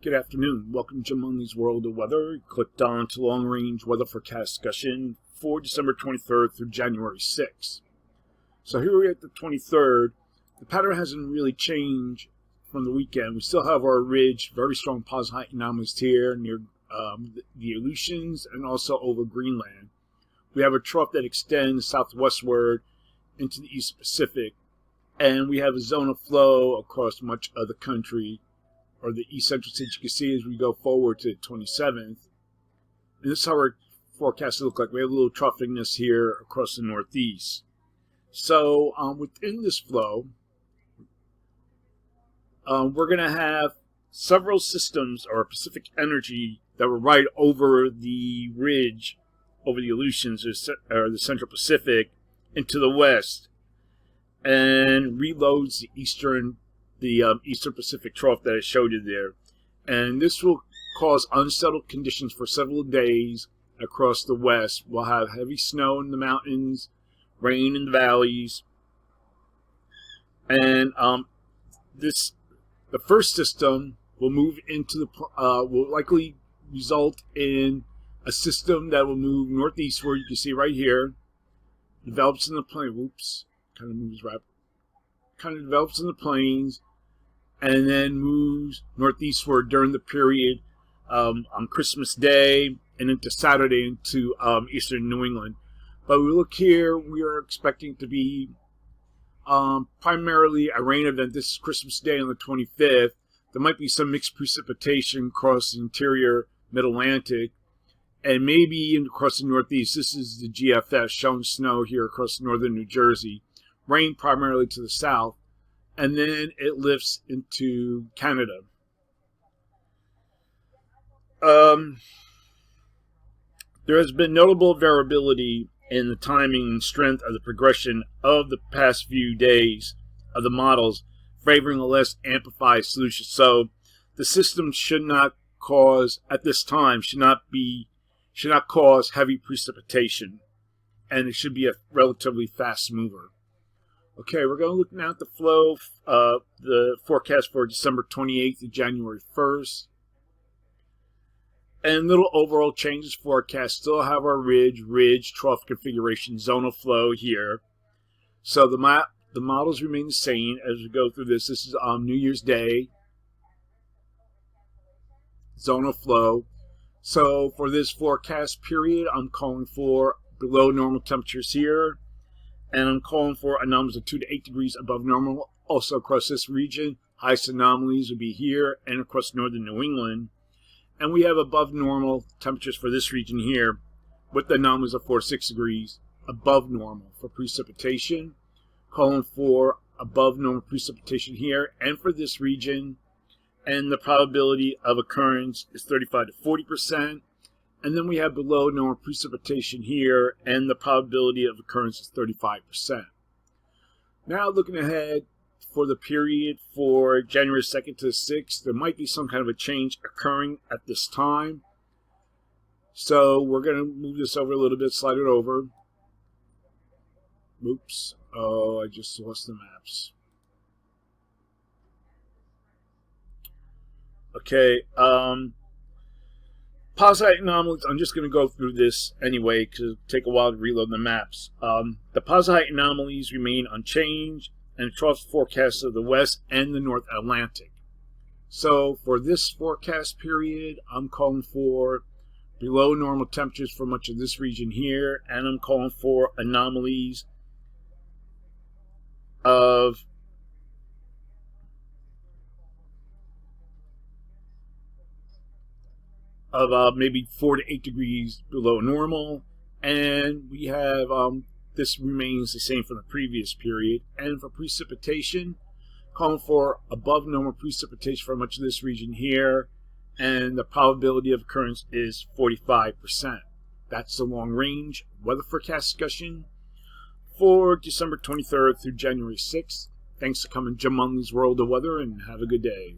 Good afternoon. Welcome to Jim Munley's World of Weather. You clicked on to Long Range Weather Forecast Discussion for December 23rd through January 6th. So here we're at the 23rd. The pattern hasn't really changed from the weekend. We still have our ridge, very strong positive height anomalies here near the Aleutians and also over Greenland. We have a trough that extends southwestward into the East Pacific, and we have a zone of flow across much of the country, or the east central states, you can see as we go forward to the 27th. And this is how our forecasts look like. We have a little troughiness here across the northeast. So within this flow, we're going to have several systems or Pacific energy that will ride over the ridge, over the Aleutians or the Central Pacific into the west, and reloads the Eastern Pacific trough that I showed you there. And this will cause unsettled conditions for several days across the west. We'll have heavy snow in the mountains, rain in the valleys, and the first system will move into will likely result in a system that will move northeastward. You can see right here, develops in the plain. Whoops, kind of moves right. Kind of develops in the plains, and then moves northeastward during the period on Christmas Day and into Saturday into eastern New England. But we look here, we are expecting to be primarily a rain event. This is Christmas Day on the 25th. There might be some mixed precipitation across the interior mid-Atlantic and maybe across the northeast. This is the GFS showing snow here across northern New Jersey. Rain primarily to the south, and then it lifts into Canada. There has been notable variability in the timing and strength of the progression of the past few days of the models, favoring a less amplified solution. So the system should not cause, at this time, should not cause heavy precipitation, and it should be a relatively fast mover. Okay, we're going to look now at the flow, the forecast for December 28th to January 1st. And little overall changes forecast. Still have our ridge, trough configuration, zonal flow here. So the models remain the same as we go through this. This is on New Year's Day. Zonal flow. So for this forecast period, I'm calling for below normal temperatures here. And I'm calling for anomalies of 2 to 8 degrees above normal. Also across this region, highest anomalies will be here and across northern New England. And we have above normal temperatures for this region here, with the anomalies of 4 to 6 degrees above normal for precipitation. Calling for above normal precipitation here and for this region. And the probability of occurrence is 35 to 40%. And then we have below normal precipitation here, and the probability of occurrence is 35%. Now looking ahead for the period for January 2nd to the 6th, there might be some kind of a change occurring at this time. So we're going to move this over a little bit, slide it over. Oops. Oh, I just lost the maps. Okay. Posite anomalies, I'm just going to go through this anyway because it'll take a while to reload the maps. The posite anomalies remain unchanged, and trough forecasts of the west and the North Atlantic. So for this forecast period, I'm calling for below normal temperatures for much of this region here, and I'm calling for anomalies of maybe 4 to 8 degrees below normal, and we have this remains the same from the previous period. And for precipitation, calling for above normal precipitation for much of this region here, and the probability of occurrence is 45%. That's the long range weather forecast discussion for December 23rd through January 6th. Thanks for coming to Jim Munley's World of Weather, and have a good day.